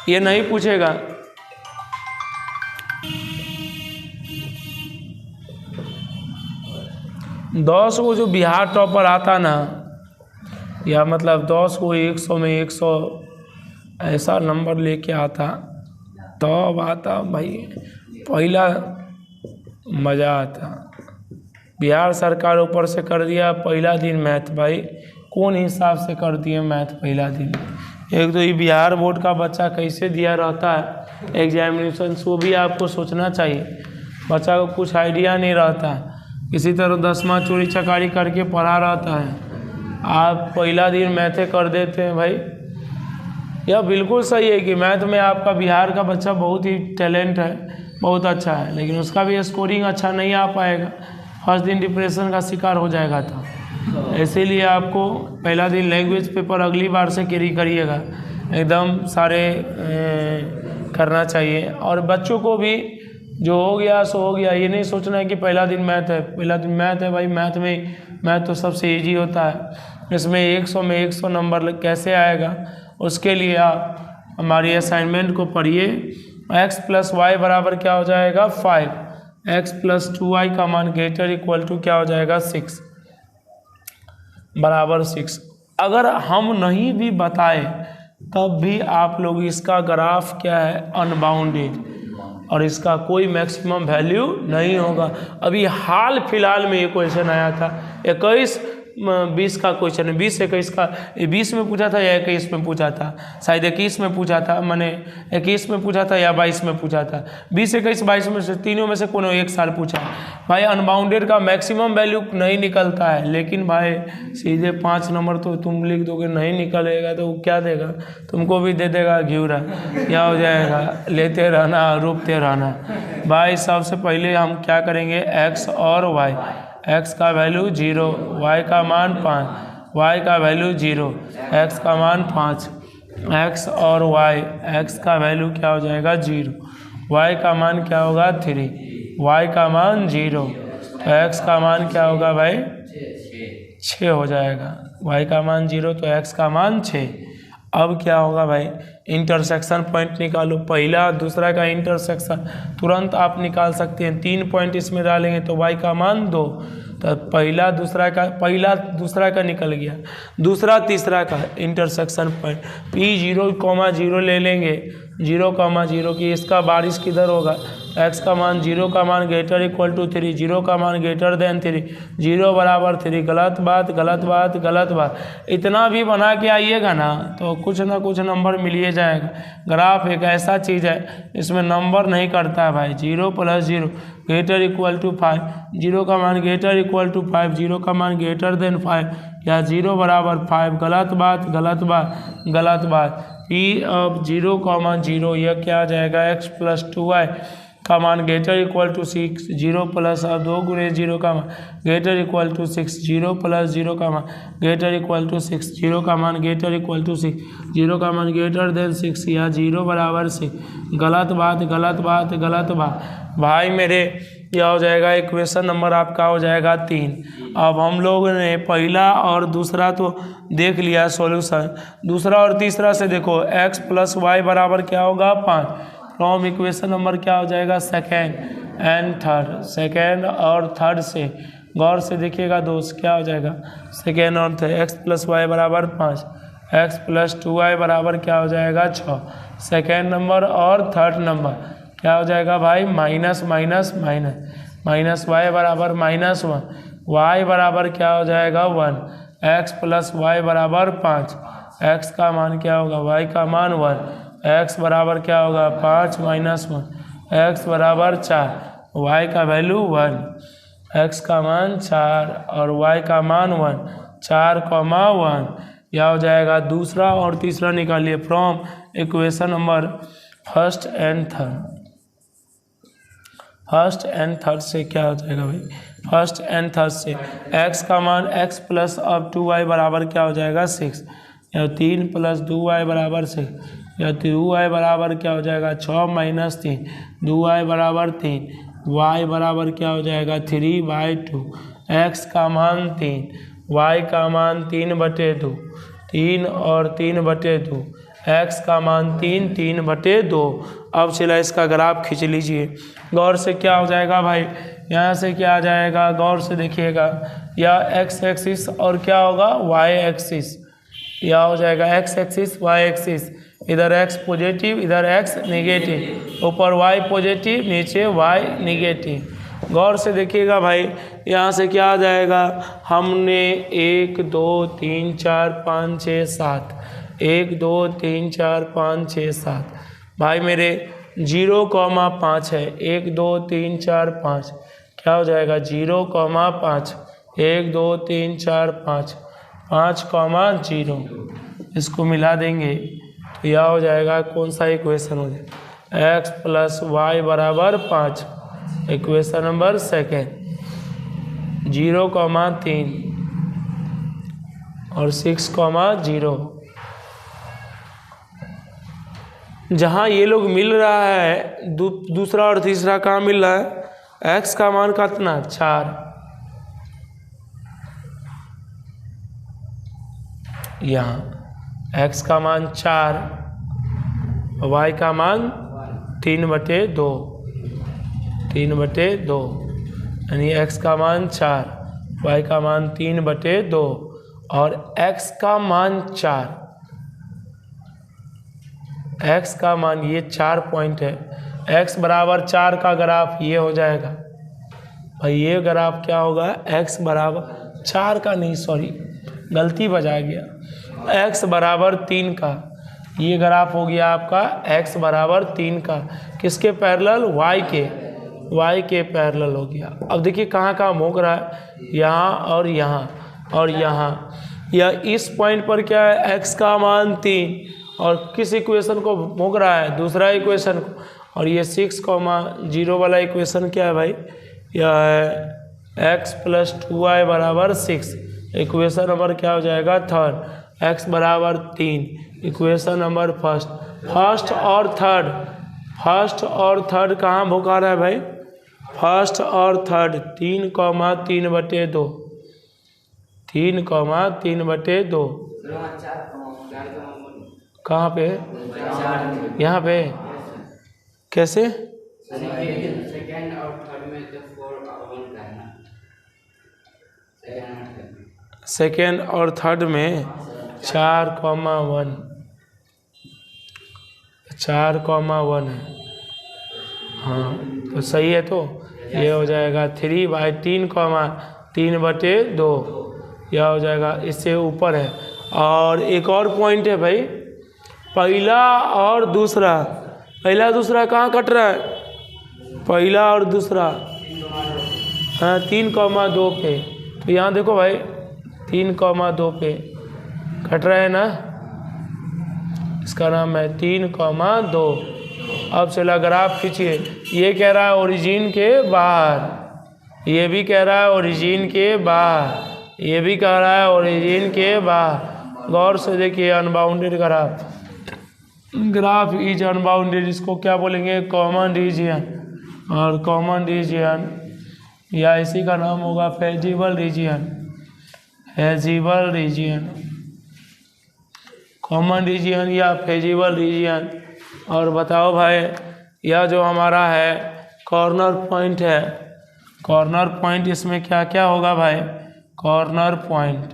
ये नहीं पूछेगा। दस को जो बिहार टॉपर आता ना, या मतलब 10 को 100 में 100 ऐसा नंबर लेके आता, तब आता भाई पहला मज़ा आता। बिहार सरकार ऊपर से कर दिया पहला दिन मैथ, भाई कौन हिसाब से कर दिए मैथ पहला दिन। एक तो ये बिहार बोर्ड का बच्चा कैसे दिया रहता है एग्जामिनेशन, वो भी आपको सोचना चाहिए। बच्चा को कुछ आइडिया नहीं रहता, किसी तरह 10वां चोरी चकारी करके पढ़ा रहता है, आप पहला दिन मैथे कर देते हैं। भाई यह बिल्कुल सही है कि मैथ में आपका बिहार का बच्चा बहुत ही टैलेंट है, बहुत अच्छा है, लेकिन उसका भी स्कोरिंग अच्छा नहीं आ पाएगा, फर्स्ट दिन डिप्रेशन का शिकार हो जाएगा। था इसीलिए आपको पहला दिन लैंग्वेज पेपर अगली बार से कैरी करिएगा, एकदम सारे करना चाहिए। और बच्चों को भी जो हो गया सो हो गया, ये नहीं सोचना है कि पहला दिन मैथ है, पहला दिन मैथ है। भाई मैथ तो सबसे इजी होता है, इसमें 100 में 100 नंबर कैसे आएगा, उसके लिए आप हमारी असाइनमेंट को पढ़िए। x + y बराबर क्या हो जाएगा 5, x + 2y का मान ग्रेटर इक्वल टू क्या हो जाएगा 6 बराबर 6। अगर हम नहीं भी बताए तब भी आप लोग इसका ग्राफ क्या है अनबाउंडेड, और इसका कोई मैक्सिमम वैल्यू नहीं होगा। अभी हाल फिलहाल में ये क्वेश्चन आया था 21-20 का क्वेश्चन है, 20-21 का, 20 में पूछा था या 21 में पूछा था, शायद 21 में पूछा था, मैंने 21 में पूछा था या 22 में पूछा था, 20, 21, 22 में से तीनों में से कोनो एक साल पूछा। भाई अनबाउंडेड का मैक्सिमम वैल्यू नहीं निकलता है, लेकिन भाई सीधे 5 नंबर तो तुम लिख दोगे, नहीं निकलेगा तो वो क्या देगा, तुमको भी दे देगा घिउरा, क्या हो जाएगा, लेते रहना रोकते रहना। भाई सबसे पहले हम क्या करेंगे, x और y, x का वैल्यू 0, y का मान 5, y का वैल्यू 0, x का मान 5, x और y, x का वैल्यू क्या हो जाएगा 0, y का मान क्या होगा 3, y का मान 0, तो x का मान क्या होगा भाई 6 हो जाएगा, y का मान 0 तो x का मान 6। अब क्या होगा भाई, इंटरसेक्शन पॉइंट निकालो, पहला दूसरा का इंटरसेक्शन तुरंत आप निकाल सकते हैं। 3 पॉइंट इसमें डालेंगे तो y का मान 2, तो पहला दूसरा का निकल गया, दूसरा तीसरा का इंटरसेक्शन पॉइंट P 0,0 ले लेंगे, 0,0 की इसका बारिश किधर होगा, x का मान 0 का मान ग्रेटर इक्वल टू 3, 0 का मान ग्रेटर देन 3, 0 बराबर 3। गलत बात गलत बात गलत बात। इतना भी बना के आइएगा ना तो कुछ ना कुछ नंबर मिल ही जाएगा। ग्राफ एक ऐसा चीज़ है इसमें नंबर नहीं करता है भाई। 0 + 0 ग्रेटर इक्वल टू 5, 0 का मान ग्रेटर इक्वल टू 5, 0 का मान ग्रेटर देन 5 या 0 बराबर 5। गलत बात गलत बात गलत बात। P of 0,0 यह क्या आ जाएगा, x + 2y का मान ग्रेटर इक्वल टू 6, 0 प्लस अब 2 गुणे 0 का मान ग्रेटर इक्वल टू 6, 0 + 0 का मान ग्रेटर इक्वल टू 6, 0 का मान ग्रेटर इक्वल टू 6, 0 का मान ग्रेटर देन 6 या 0 बराबर 6। गलत बात गलत बात गलत बात। भाई मेरे यह हो जाएगा इक्वेशन नंबर आपका हो जाएगा 3। अब हम लोग ने पहला और दूसरा तो देख लिया सॉल्यूशन, दूसरा और तीसरा से देखो x + y बराबर क्या होगा 5। फ्रॉम इक्वेशन नंबर क्या हो जाएगा सेकेंड एंड थर्ड, सेकेंड और थर्ड से गौर से देखिएगा दोस्त क्या हो जाएगा सेकेंड और थर्ड। x + y बराबर 5, x + 2y बराबर क्या हो जाएगा 6। सेकेंड नंबर और थर्ड नंबर क्या हो जाएगा भाई minus minus minus, minus y बराबर -1, y बराबर क्या हो जाएगा 1, x + y बराबर 5, x का मान क्या होगा y का मान 1, x बराबर क्या होगा 5 - 1, x बराबर 4, y का वैल्यू 1, x का मान 4 और y का मान 1, 4,1 यह हो जाएगा। दूसरा और तीसरा निकालिए from equation number first and third. First and third से क्या हो जाएगा भाई, फर्स्ट एंड थर्ड से x का मान x + अब 2y बराबर क्या हो जाएगा 6 या 3 + 2y बराबर 6 या 2y बराबर क्या हो जाएगा 6 - 3, 2y बराबर 3, y बराबर क्या हो जाएगा 3/2, x का मान 3, y का मान 3/2, 3 और 3/2, x का मान 3, 3/2। अब चला इसका ग्राफ खींच लीजिए गौर से क्या हो जाएगा भाई, यहाँ से क्या आ जाएगा गौर से देखिएगा, या x एक्सिस और क्या होगा y एक्सिस, यह हो जाएगा x एक्सिस y एक्सिस, इधर x पॉजिटिव इधर x नेगेटिव, ऊपर y पॉजिटिव नीचे y नेगेटिव। गौर से देखिएगा भाई यहाँ से क्या आ जाएगा, हमने 1 2 3 4 5 6 7, 1 2 3 4 5 6 7 भाई मेरे 0,5 है, 1 2 3 4 5 क्या हो जाएगा 0,5, 1 2 3 4 5, 5,0 इसको मिला देंगे तो यह हो जाएगा कौन सा इक्वेशन हो जाएगा x + y बराबर 5, इक्वेशन नंबर सेकेंड 0,3 और 6,0। जहाँ ये लोग मिल रहा है दूसरा और तीसरा कहाँ मिल रहा है, x का मान कितना 4, यहाँ x का मान 4, y का मान 3/2, 3/2 यानी x का मान 4, y का मान 3/2 और x का मान 4, x का मान ये 4 पॉइंट है, x बराबर 4 का ग्राफ ये हो जाएगा भाई, ये ग्राफ क्या होगा x बराबर 4 का नहीं सॉरी गलती बजा गया, x बराबर 3 का ये ग्राफ हो गया आपका x बराबर 3 का, किसके पैरेलल y के पैरेलल हो गया। अब देखिए कहाँ कहाँ भोंक रहा है, यहाँ और यहाँ और यहाँ, या इस पॉइंट पर क्या है x का मान 3 और किस इक्वेशन को भोंक रहा है दूसरा इक्वेशन को, और ये 6,0 वाला इक्वेशन क्या है भाई, यह है x + 2y बराबर 6, इक्वेशन नंबर क्या हो जाएगा थर्ड, x बराबर 3, इक्वेशन नंबर फर्स्ट। फर्स्ट और थर्ड कहाँ भोंका रहा है भाई, फर्स्ट और थर्ड 3,3/2, 3,3/2 कहाँ पे, यहाँ पे कैसे सेकेंड और थर्ड में तो 4 और 1 करना, सेकेंड और थर्ड में 4,1 4,1 है। हाँ तो सही है। तो ये हो जाएगा 3/3,3/2 यह हो जाएगा, इससे ऊपर है। और एक और पॉइंट है भाई, पहला और दूसरा, पहला दूसरा कहाँ कट रहा है? पहला और दूसरा, हाँ 3,2 पे। तो यहाँ देखो भाई 3,2 पे कट रहा है ना, इसका नाम है 3,2। अब चला ग्राफ खींचिए। ये कह रहा है ओरिजिन के बाहर, ये भी कह रहा है ओरिजिन के बाहर, ये भी कह रहा है ओरिजिन के बाहर। गौर से देखिए, unbounded graph, graph is unbounded, इसको क्या बोलेंगे? Common region. और कॉमन रीजियन या इसी का नाम होगा feasible region, feasible region, common region या फेजिबल रीजियन। और बताओ भाई, यह जो हमारा है कॉर्नर पॉइंट है, कॉर्नर पॉइंट इसमें क्या क्या होगा भाई? कॉर्नर पॉइंट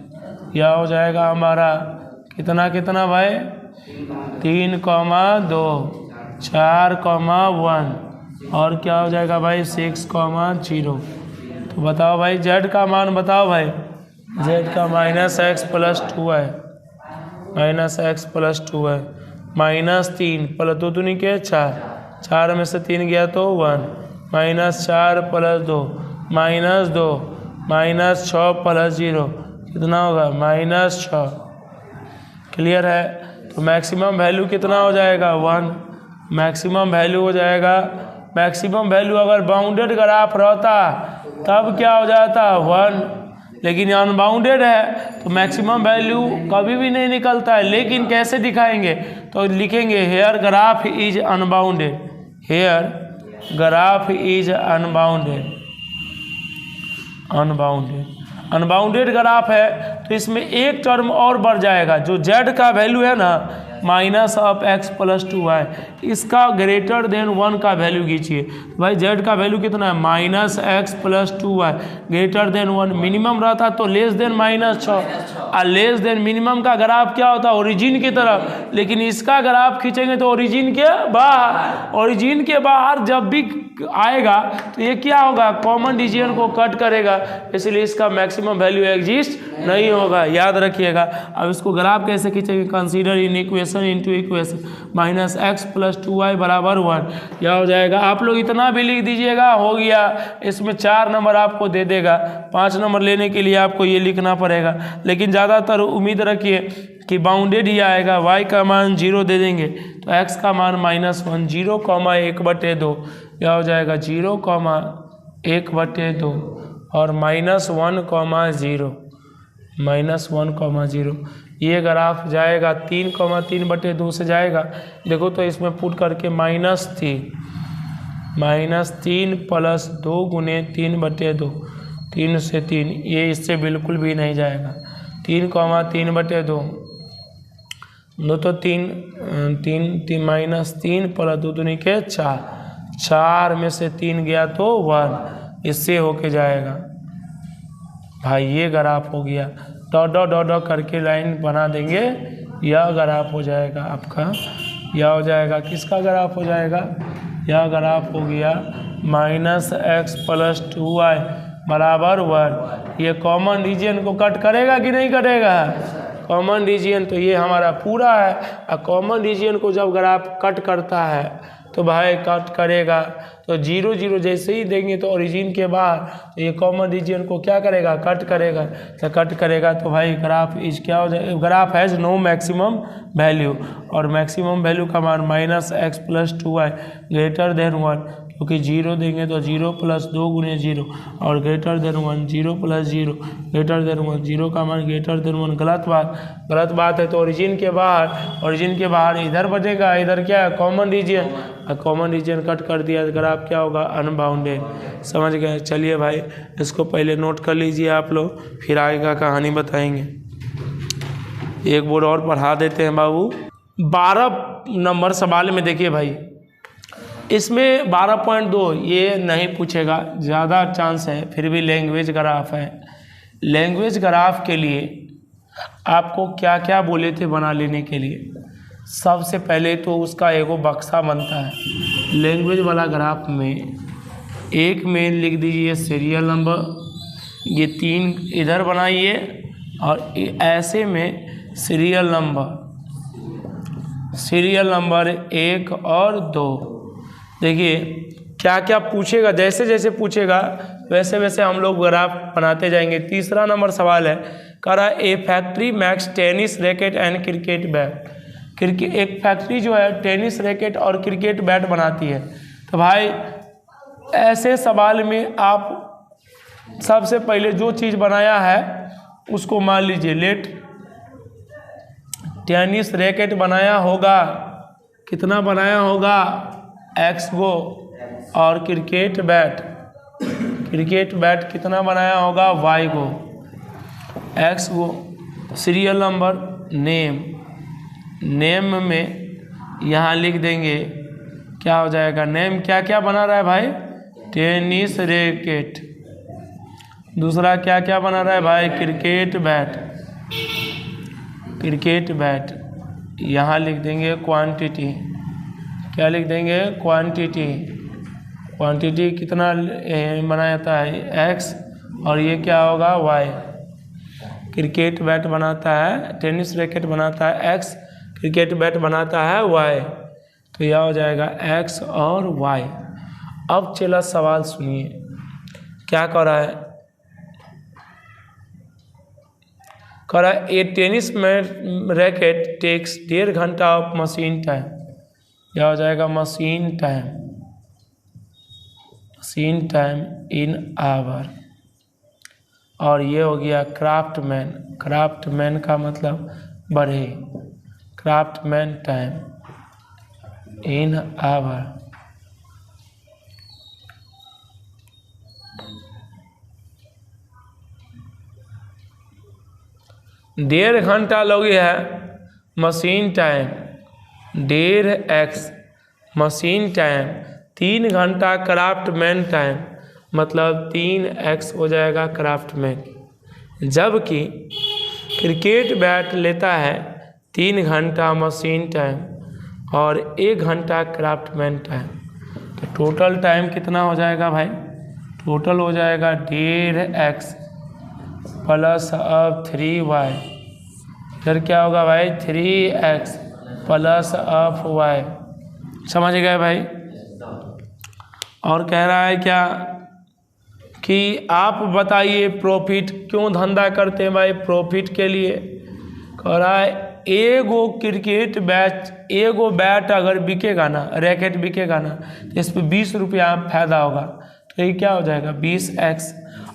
यह हो जाएगा हमारा कितना कितना भाई? 3,2, 4,1 और क्या हो जाएगा भाई? 6,0। तो बताओ भाई जेड का मान बताओ भाई। जेड का -x+2 है, -x+2 है, -3 प्लस 2 दूनी के 4, 4 में से 3 गया तो 1, -4 + 2, -2, -6 + 0 कितना होगा? -6। क्लियर है? तो मैक्सिमम वैल्यू कितना हो जाएगा? 1। मैक्सिमम वैल्यू हो जाएगा, मैक्सिमम वैल्यू अगर बाउंडेड ग्राफ रहता तब क्या हो जाता? 1। लेकिन अनबाउंडेड है तो मैक्सिमम वैल्यू कभी भी नहीं निकलता है। लेकिन कैसे दिखाएंगे? तो लिखेंगे here graph is unbounded, here graph is unbounded, unbounded, unbounded graph है तो इसमें एक टर्म और बढ़ जाएगा। जो z का वैल्यू है ना -x+2y, इसका ग्रेटर देन 1 का वैल्यू खींचिए। भाई z का वैल्यू कितना है? -x+2y greater than 1। मिनिमम रहता तो लेस देन -6 और लेस देन मिनिमम का ग्राफ क्या होता? ओरिजिन की तरफ। लेकिन इसका ग्राफ खींचेंगे तो ओरिजिन के बाहर, ओरिजिन के बाहर जब भी आएगा तो ये क्या होगा? कॉमन रीजियन को कट करेगा, इसलिए इसका मैक्सिमम वैल्यू एग्जिस्ट नहीं होगा, याद रखिएगा। अब इसको ग्राफ कैसे खींचेंगे? Consider in equation into equation, -x+2y = 1 यह हो जाएगा। आप लोग इतना भी लिख दीजिएगा, हो गया। इसमें 4 नंबर आपको दे देगा, 5 नंबर लेने के लिए आपको ये लिखना पड़ेगा। लेकिन ज़्यादातर उम्मीद रखिए कि बाउंडेड ही आएगा। y का मान 0 दे देंगे तो x का मान -1, 0,1/2 यह हो जाएगा 0,1/2 और -1,0, -1,0। ये ग्राफ जाएगा 3,3/2 से जाएगा। देखो तो इसमें पुट करके -3 + 2 × 3/2, 3 से 3, ये इससे बिल्कुल भी नहीं जाएगा। 3,3/2 दो तो 3 -3 + 2 दूनी के 4, 4 में से 3 गया तो 1, इससे होके जाएगा भाई। ये ग्राफ हो गया, डॉट डॉट डॉट डॉट करके लाइन बना देंगे, यह ग्राफ हो जाएगा आपका। यह हो जाएगा किसका ग्राफ हो जाएगा? यह ग्राफ हो गया -x+2y = 1। ये कॉमन रीजियन को कट करेगा कि नहीं कटेगा? कॉमन रीजियन तो ये हमारा पूरा है। और कॉमन रीजियन को जब ग्राफ कट करता है तो भाई कट करेगा तो 0 0 जैसे ही देंगे तो ओरिजिन के बाहर, तो ये कॉमन रीजियन को क्या करेगा? कट करेगा। तो कट करेगा तो भाई ग्राफ इज क्या हो जाएगा? Graph has no maximum value, और मैक्सिमम वैल्यू का मान -x+2y > 1, क्योंकि 0 देंगे तो 0 + 2 × 0 और ग्रेटर देन 1, 0 + 0 ग्रेटर देन 1, 0 का मान ग्रेटर देन 1। गलत बात है। तो ओरिजिन के बाहर इधर बचेगा, इधर क्या है? Common region. Common region cut कर दिया तो ग्राफ क्या होगा? अनबाउंडेड। समझ गए? चलिए भाई इसको पहले नोट कर लीजिए आप लोग, फिर आगे का कहानी बताएंगे। एक बोर्ड और पढ़ा देते हैं बाबू। 12 नंबर सवाल में देखिए भाई, इसमें 12.2 ये नहीं पूछेगा, ज़्यादा चांस है, फिर भी लैंग्वेज ग्राफ है। लैंग्वेज ग्राफ के लिए आपको क्या क्या बोले थे बना लेने के लिए। सबसे पहले तो उसका एगो बक्सा बनता है लैंग्वेज वाला ग्राफ में। एक में लिख दीजिए सीरियल नंबर, ये 3 इधर बनाइए और ऐसे में सीरियल नंबर 1 और 2। देखिए क्या क्या पूछेगा, जैसे जैसे पूछेगा वैसे वैसे हम लोग ग्राफ बनाते जाएंगे। तीसरा नंबर सवाल है, कह रहा a factory makes tennis racket and cricket bat. एक फैक्ट्री जो है टेनिस रैकेट और क्रिकेट बैट बनाती है। तो भाई ऐसे सवाल में आप सबसे पहले जो चीज़ बनाया है उसको मान लीजिए। लेट टेनिस रैकेट बनाया होगा, कितना बनाया होगा x गो, और क्रिकेट बैट कितना बनाया होगा y गो, x गो। सीरियल नंबर नेम में यहाँ लिख देंगे, क्या हो जाएगा नेम, क्या क्या बना रहा है भाई, टेनिस रैकेट। दूसरा क्या क्या बना रहा है भाई, क्रिकेट बैट। यहाँ लिख देंगे क्वांटिटी, क्या लिख देंगे क्वांटिटी कितना बनाया जाता है x, और ये क्या होगा y। क्रिकेट बैट बनाता है, टेनिस रैकेट बनाता है x, क्रिकेट बैट बनाता है y, तो यह हो जाएगा x और y। अब चला सवाल सुनिए क्या कर रहा है, कह रहा है ए टेनिस रैकेट टेक्स 1.5 घंटा ऑफ मशीन टाइम। यह हो जाएगा मशीन टाइम इन आवर। और ये हो गया क्राफ्टमैन का मतलब बढ़े, क्राफ्टमैन टाइम इन आवर। डेढ़ घंटा लगे है machine time, 1.5x machine time, 3 घंटा क्राफ्टमैन टाइम, मतलब 3x हो जाएगा क्राफ्टमैन। जबकि क्रिकेट बैट लेता है 3 घंटा मशीन टाइम और 1 घंटा क्राफ्टमैन टाइम। तो टोटल टाइम कितना हो जाएगा भाई, टोटल हो जाएगा 1.5x प्लस अब 3y। फिर क्या होगा भाई 3x प्लस ऑफ y। समझ गए भाई। और कह रहा है क्या कि आप बताइए प्रॉफिट क्यों धंधा करते हैं भाई, प्रॉफिट के लिए। कह रहा है एगो क्रिकेट बैट अगर बिकेगा ना, रैकेट बिकेगा ना, तो इस पर 20 रुपया फायदा होगा, तो ये क्या हो जाएगा 20x।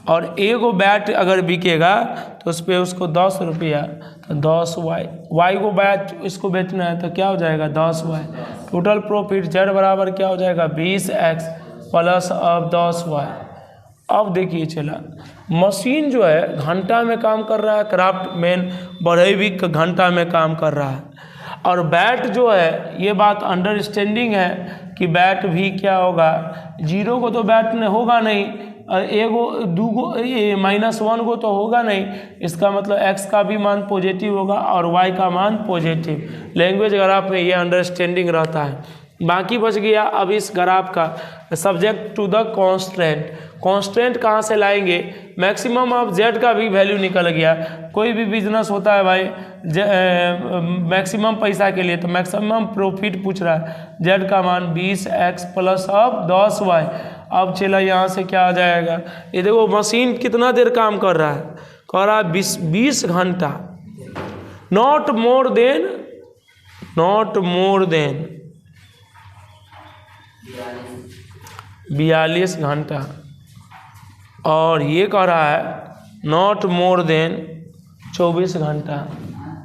और एगो बैट अगर बिकेगा तो उस पर उसको 10 रुपया, तो 10y को बैट इसको बेचना है तो क्या हो जाएगा 10y। टोटल प्रॉफिट Z बराबर क्या हो जाएगा 20x प्लस अब 10y। अब देखिए चला, मशीन जो है घंटा में काम कर रहा है, क्राफ्टमैन बढ़ई भी घंटा में काम कर रहा है। और बैट जो है, ये बात अंडरस्टैंडिंग है कि बैट भी क्या होगा, 0 को तो बैट ने होगा नहीं, एगो दूगो -1 को तो होगा नहीं। इसका मतलब x का भी मान पॉजिटिव होगा और y का मान पॉजिटिव। लैंग्वेज ग्राफ में ये अंडरस्टैंडिंग रहता है। बाकी बच गया अब इस ग्राफ का सब्जेक्ट टू द कॉन्स्टेंट कहाँ से लाएंगे, मैक्सिमम ऑफ z का भी वैल्यू निकल गया। कोई भी बिजनेस होता है भाई मैक्सिमम पैसा के लिए, तो मैक्सिमम प्रॉफिट पूछ रहा है, z का मान 20x प्लस अब 10y। अब चला यहाँ से क्या आ जाएगा, ये देखो मशीन कितना देर काम कर रहा है, कह रहा है 20 घंटा, नॉट मोर देन 42 घंटा। और ये कह रहा है नॉट मोर देन 24 घंटा,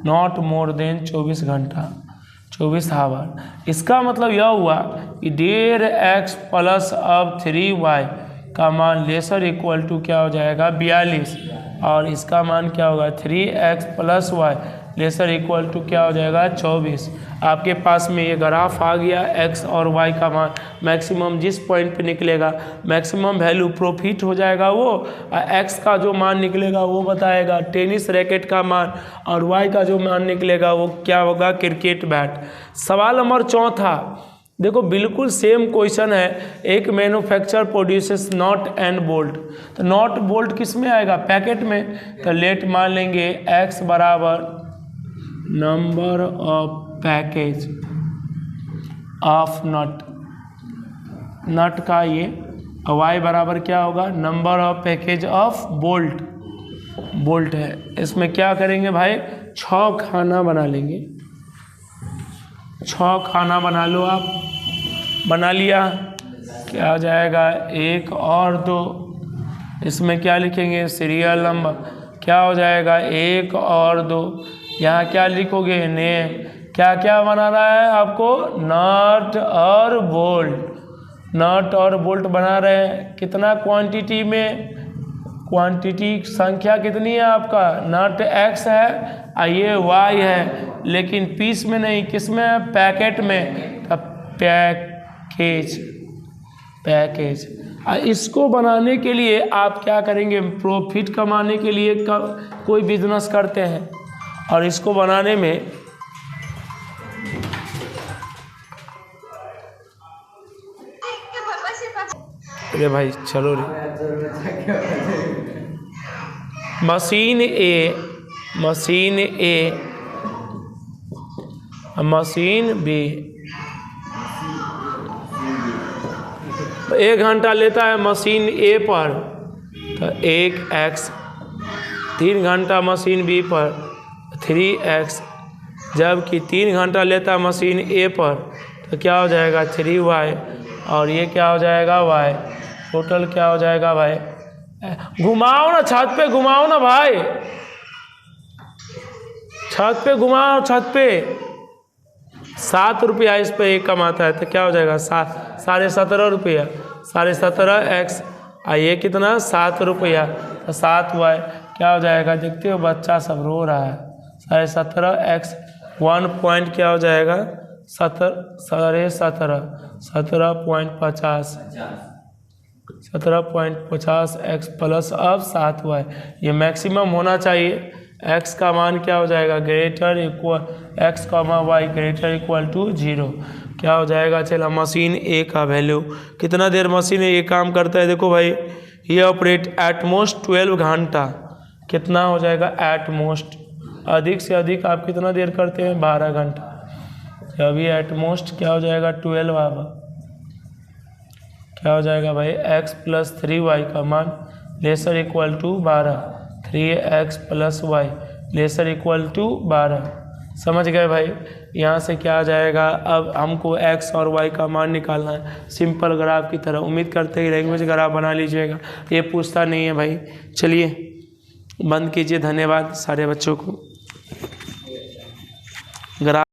नॉट मोर देन 24 घंटा, 24 आवर। इसका मतलब यह हुआ कि 1.5x प्लस अब 3y का मान लेसर इक्वल टू क्या हो जाएगा 42, और इसका मान क्या होगा 3x plus y lesser equal to क्या हो जाएगा 24। आपके पास में ये ग्राफ आ गया। एक्स और वाई का मान मैक्सिमम जिस पॉइंट पे निकलेगा मैक्सिमम वैल्यू प्रॉफिट हो जाएगा वो, एक्स का जो मान निकलेगा वो बताएगा टेनिस रैकेट का मान, और वाई का जो मान निकलेगा वो क्या होगा, क्रिकेट बैट। सवाल नंबर 4 देखो बिल्कुल सेम क्वेश्चन है। एक manufacture produces not and bolt, तो नॉट बोल्ट किस में आएगा, पैकेट में। तो लेट मान लेंगे एक्स बराबर नंबर ऑफ पैकेज ऑफ नट, नट का ये, वाई बराबर क्या होगा, number of package of bolt, bolt है। इसमें क्या करेंगे भाई, 6 खाना बना लेंगे। 6 खाना बना लो आप, बना लिया, क्या आ जाएगा 1 और 2, इसमें क्या लिखेंगे सीरियल नंबर, क्या हो जाएगा 1 और 2, यहाँ क्या लिखोगे नेम, क्या क्या बना रहा है आपको, नट और बोल्ट, नट और बोल्ट बना रहे हैं। कितना क्वांटिटी में, क्वांटिटी संख्या कितनी है आपका, नट एक्स है, ये वाई है, लेकिन पीस में नहीं, किस में है, पैकेट में। तब पैकेज, पैकेज। इसको बनाने के लिए आप क्या करेंगे, प्रॉफिट कमाने के लिए कोई बिजनेस करते हैं, और इसको बनाने में अरे भाई चलो रे, मशीन ए, मशीन ए, मशीन बी 1 घंटा लेता है मशीन ए पर, तो 1x, 3 घंटा मशीन बी पर 3x, जबकि 3 घंटा लेता है मशीन ए पर, तो क्या हो जाएगा 3y, और ये क्या हो जाएगा y। टोटल क्या हो जाएगा भाई, घुमाओ ना छत पे, घुमाओ ना भाई, छत पे घुमाओ, छत पे। 7 रुपया इस पे एक कमाता है, तो क्या हो जाएगा 17.5 रुपया, 17.5x, ये कितना 7 रुपया, तो 7y, क्या हो जाएगा देखते हो, बच्चा सब रो रहा है, 17.5x 1 पॉइंट क्या हो जाएगा 17.50, 17.50x प्लस अब 7y, ये मैक्सिमम होना चाहिए। x का मान क्या हो जाएगा, greater equal x, y greater equal to 0, क्या हो जाएगा। चला मशीन ए का वैल्यू, कितना देर मशीन ए काम करता है, देखो भाई ये ऑपरेट एट मोस्ट 12 घंटा, कितना हो जाएगा एट मोस्ट, अधिक से अधिक आप कितना देर करते हैं 12 घंटा, अभी एट मोस्ट क्या हो जाएगा 12 आवा, क्या हो जाएगा भाई x प्लस 3y का मान lesser equal to 12, 3x plus y lesser equal to 12, समझ गए भाई। यहाँ से क्या आ जाएगा, अब हमको x और y का मान निकालना है सिंपल ग्राफ की तरह। उम्मीद करते हैं लैंग्वेज ग्राफ बना लीजिएगा, ये पूछता नहीं है भाई। चलिए बंद कीजिए, धन्यवाद सारे बच्चों को। ग्राफ